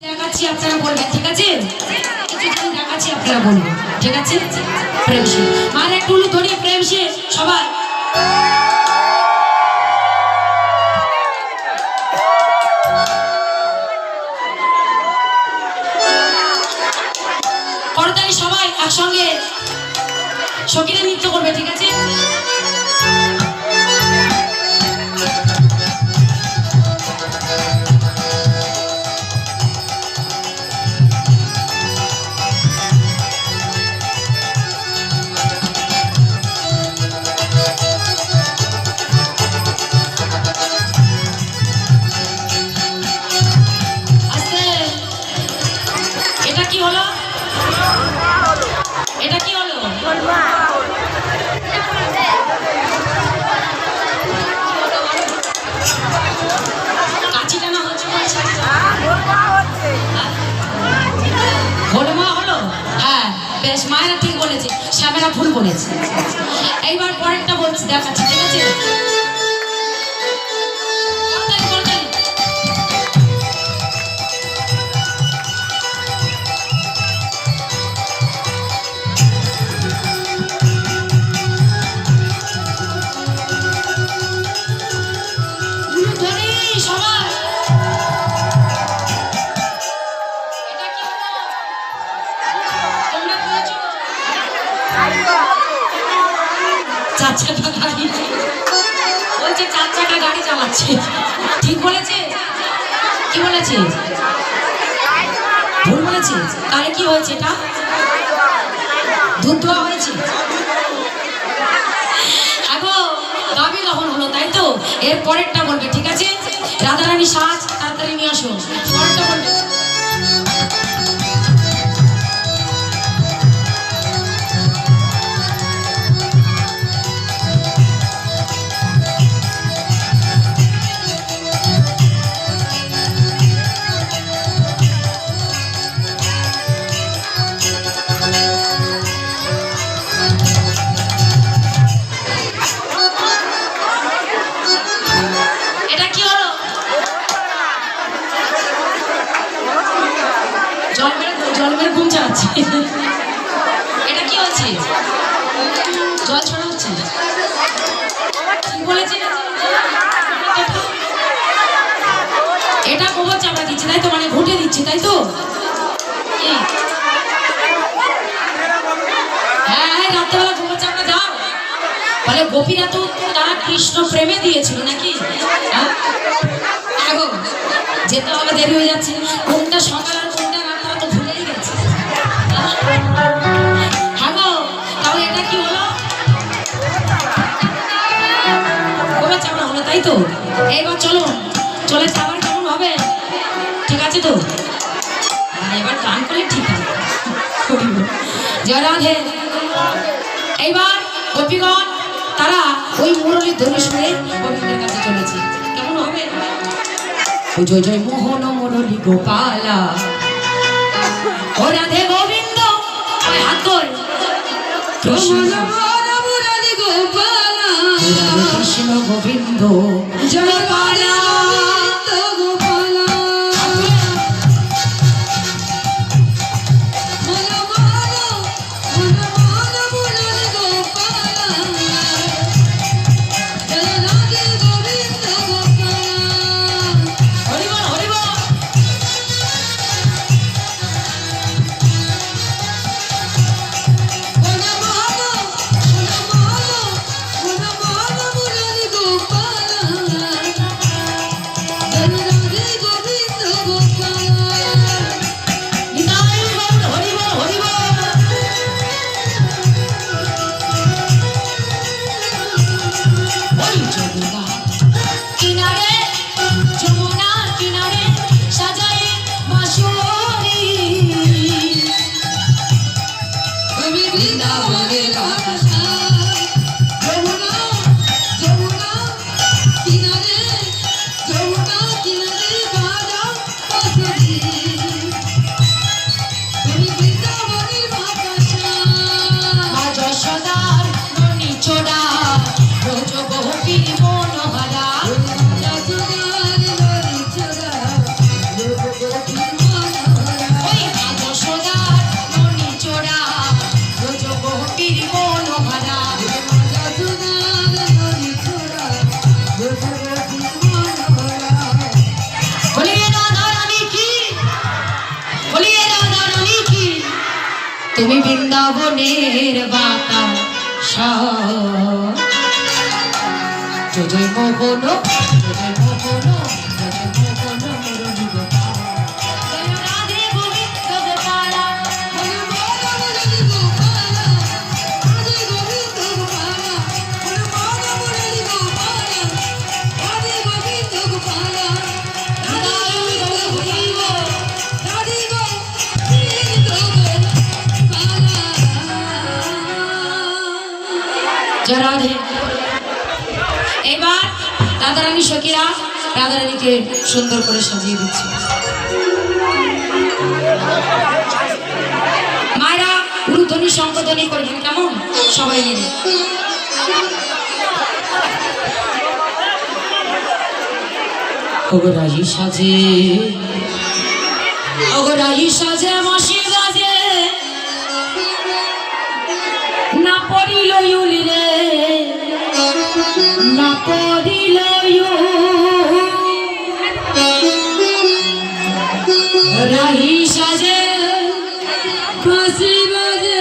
দেখাচ্ছি আপনারা বলবেন, ঠিক আছে? দেখাচ্ছি আপনারা বলবেন, ঠিক আছে? প্রেম সে মার একটু ধরে প্রেম সে সবাই করতালি সবাই একসঙ্গে সখীরা নৃত্য করবে, ঠিক আছে? মায়েরা ঠিক বলেছে, শ্যামেরা ভুল বলেছে। এইবার পরেরটা বলছি, দেখাচ্ছি, ঠিক আছে? বলছে 4 চাকা গাড়ি চালাচ্ছে, ঠিক বলেছে? কি বলেছে? ভুল বলেছে। তাহলে কি হয়েছে? এটা দুধ দেওয়া হয়েছে। আগো গাবি দহন হলো, তাই তো? এর পরেরটা বলবে, ঠিক আছে? রাধারানী সাজ তাড়াতাড়ি নিয়ে আসো, পরেরটা বলবে। জলমের ঘুম চালাচ্ছে, এটা কি হচ্ছে? জল ছড়া হচ্ছে, ঠিক বলেছে? এটা গোবর চাপা দিচ্ছে, তাই তো? মানে ঘুটে দিচ্ছে, তাই তো? হ্যাঁ হ্যাঁ, রাত্রেবেলা গোবর চাপা দাও বলে। গোপীরা তো তারা কৃষ্ণ প্রেমে দিয়েছিল নাকি? যেতে হবে, দেরি হয়ে যাচ্ছে। কোনটা সকাল আর কোনটা রাত তো ভুলেই গেছে। হ্যাঁ গো, তাহলে এটা কি হলো? গোবর চাপড়া হলো, তাই তো? এইবার চলো, চলে খাবার কেমন হবে, ঠিক আছে তো? এবার গান করে ঠিক আছে। জয় রাধে। এইবার গোপীগণ তারা ওই মুরলীর ধ্বনি শুনে গোবিন্দের কাছে চলেছে। কেমন হবে? জয় জয় মোহন মুরলী গোপালা, ও রাধে গোবিন্দ, হাত করে কৃষ্ণ গোবিন্দ জয় পালা। তুমি বৃন্দাবনের বাতা জয় জয় মোহন জয় মোহন জয় মোহন মুরলী গোপাল জয় রাধে গোবিন্দ গোপাল মুরলী গোপাল রাধে গোবিন্দ গোপাল মুরলী গোপাল রাধে গোবিন্দ গোপাল রাধে। এবার রাধারানী সখীরা রাধারানীকে সুন্দর করে সাজিয়ে দিচ্ছে। মায়েরা উরুধ্বনি শঙ্খধ্বনি করবেন, কেমন সবাই মিলে। অগরাই সাজে অগরাই সাজে মাসি বাজে না পড়িল ইউলি রে না পড়িল রাহি সাজে বাঁশি বাজে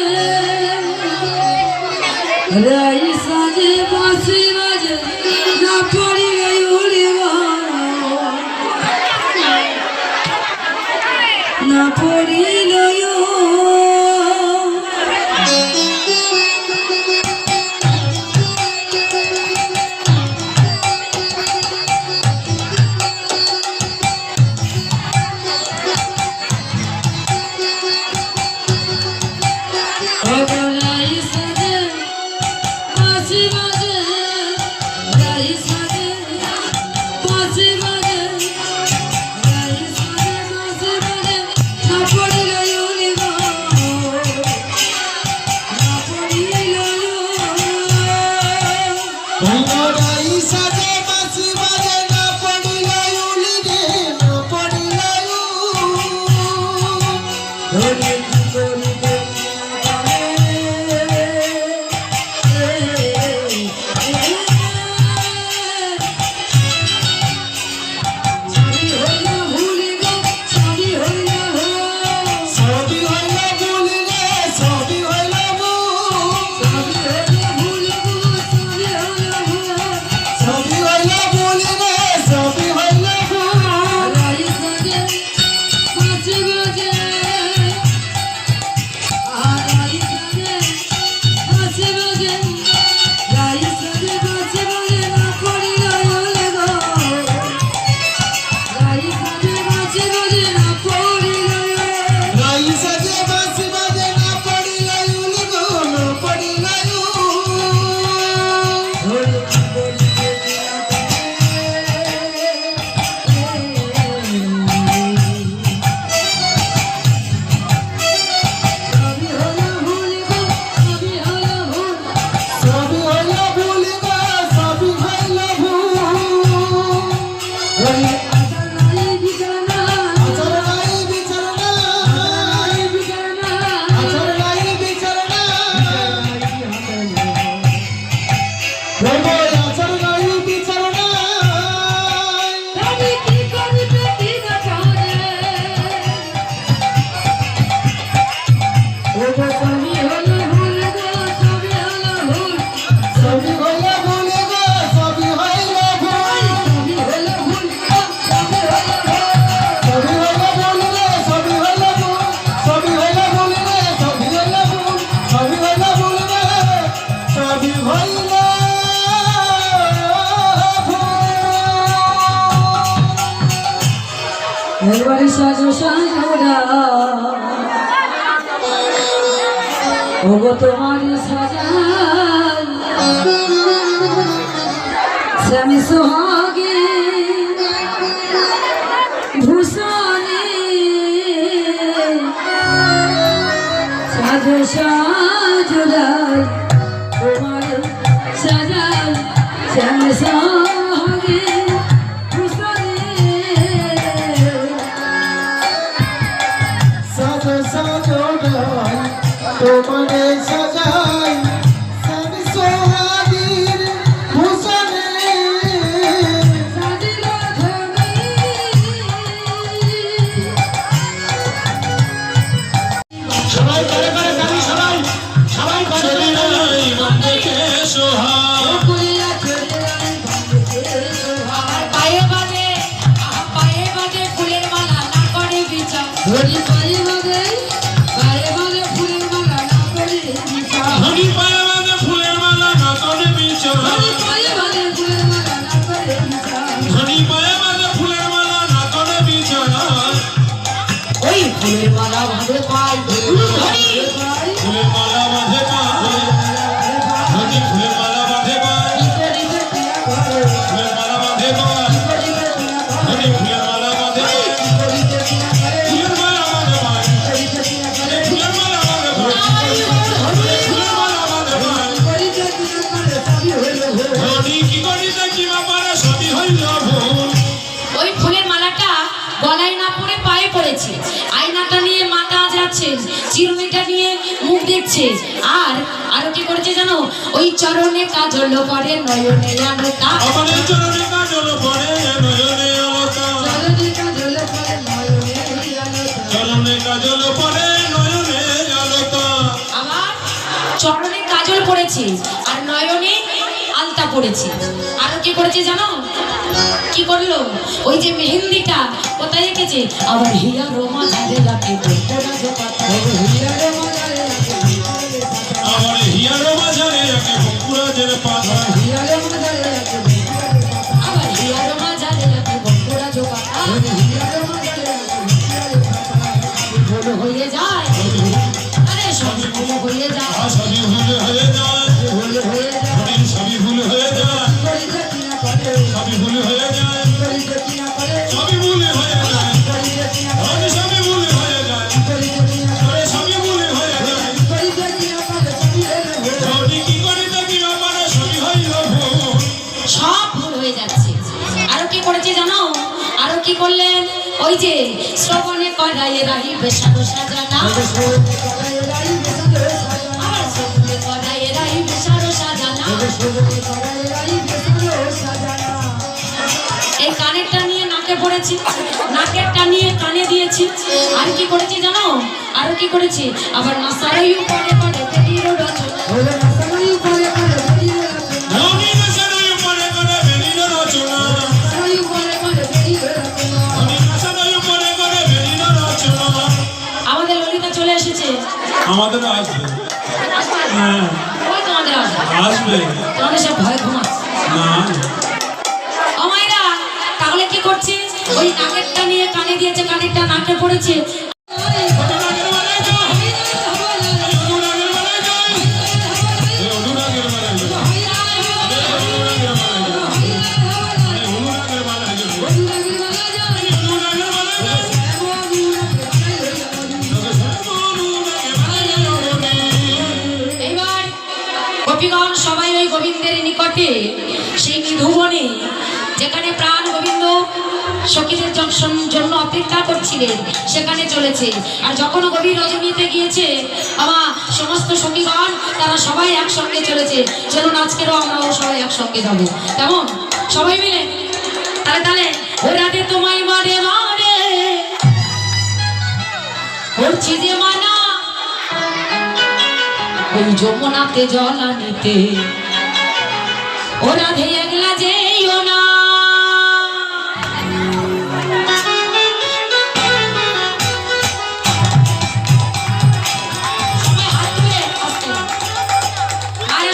রাহি সাজে বাঁশি বাজে না পড়িল ইউলি না পড়িল ওগো তোমার সাজান স্বামী সোহাগে ভূষণে সাজো সাজুদার তোমার সাজান স্বামী সোহাগে ভূষণে সাজো সাজুদার তোমারে সাজাই স্বামী সোহাগীর ভূষণে সাজিল ধনী সবাই করে করে হরি পায়ে বাঁধে ফুলের মালা না করে বিচার। হরি পায়ে বাঁধে ফুলের মালা না করে বিচার। হরি পায়ে বাঁধে ফুলের মালা না করে বিচার। হরি পায়ে বাঁধে ফুলের মালা না করে বিচার। ওই ফুলের মালা বাঁধে পায় হরি ফুলের মালা বাঁধে পায়। হরি ফুলের মালা বাঁধে পায়। ফুলের মালা বাঁধে পায়। হরি ফুলের মালা বাঁধে পায়। ফুলের মালা বাঁধে পায়। ফুলের মালা বাঁধে পায়। ফুলের মালা বাঁধে পায়। হরি কি করিতে কি ব্যাপারে সবই হইল ভুল। ওই ফুলের মালাটা গলায় না পরে পায়ে পড়েছে, আয়নাটা নিয়ে মাথা আজরাচ্ছে, চিরুনিটা নিয়ে মুখ দেখছে, আর আরো কি করেছে জানো, ওই চরণে কাজল পরে নয়নে আলোতা। আমার এই চরণে কাজল পড়ে নয়নে আলোতা। চরণে কাজল পরে নয়নে আলোতা। চরণে কাজল পড়ে নয়নে আলোতা। আবার চরণে কাজল পড়েছে আর নয়নে আলতা পড়েছে। আরো কি করেছে জানো, কি করলো, ওই যে মেহেন্দিটা কোথায় রেখেছে, আবার হিয়া রোমা ঝাড়ে রাখে আমার হিয়ারো মাঝারে একে বকুড়াদের পাতা। আবার হিয়া রোমা ঝাড়ে রাখে বকুড়া জোপাতা। ভুল হয়ে যায়, আরে সব ভুল হয়ে যায়, সবই ভুল হয়ে যায়। ভুল হয়ে যায়, হরির সবই ভুল হয়ে যায়। সবই ভুল হয়ে যায়। সবই ভুল হয়ে যায়। হরি সবই ভুল হয়ে যায়। হরি সবই ভুল হয়ে যায়। হরি কি করিতে কি ব্যাপারে সবই হইল ভুল। সব ভুল হয়ে যাচ্ছে। আরো কি করেছে জানো, আরো কি করলেন, ওই যে শ্রবণে করায় রাহি বেশানো সাজানা। আবার শ্রবণে করায় রাহি বেশানো সাজানা। এই কানেরটা নিয়ে নাকে পড়েছি, নাকেরটা নিয়ে কানে দিয়েছি। আর কি করেছি জানো, আরো কি করেছি, আবার নাসারই উপরে পড়ে বেরিয়ে রচনা। ধনী দেশের উপরে করে বেরিল রচনা। ধনী দেশের উপরে করে বেরিল রচনা। আমাদের ললিতা চলে এসেছে। আমাদের আসবে। হ্যাঁ ওই তোমাদের আসবে, আসবে তোমাদের সব ভয় ঘুমাচ্ছে। না ও মায়েরা, তাহলে কি করছে, ওই নাকেরটা নিয়ে কানে দিয়েছে, কানেরটা নাকে পড়েছে। অনুরাগের বেলায় যাই। অনুরাগের বেলায় যাই। অনুরাগের বেলায় যাই। অনুরাগের বেলায় যাই। অনুরাগের বেলায় যাই। অনুরাগের বেলায় যাই। এইবার গোপীগণ সবাই ওই গোবিন্দের নিকটে, সেই নিধুবনে যেখানে প্রাণ গোবিন্দ সখীদের জন্য অপেক্ষা করছিলেন, সেখানে চলেছে। আর যখন গভীর রজনীতে গিয়েছে, আমার সমস্ত সখীগণ তারা সবাই একসঙ্গে চলেছে। চলুন আজকেরও আমরাও সবাই একসঙ্গে যাবো, কেমন, সবাই মিলে তাহলে তাহলে ও রাতে তোমায় মারে মারে করছি যে মানা, ওই যমুনাতে জল আনিতে ও রাধে একলা যেও না।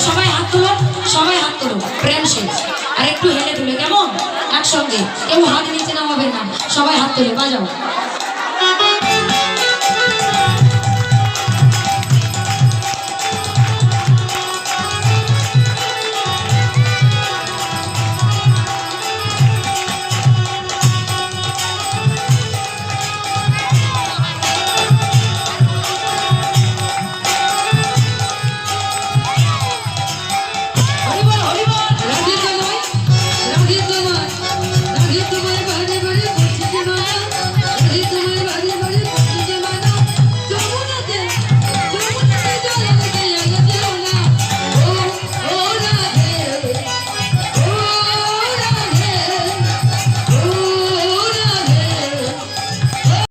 সবাই হাত তুলো, সবাই হাত তুলো প্রেম শেষ। আর একটু হেলে তুলে, কেমন, একসঙ্গে, কেউ হাত নিচে নামাবেন না, সবাই হাত তুলে বাজাও।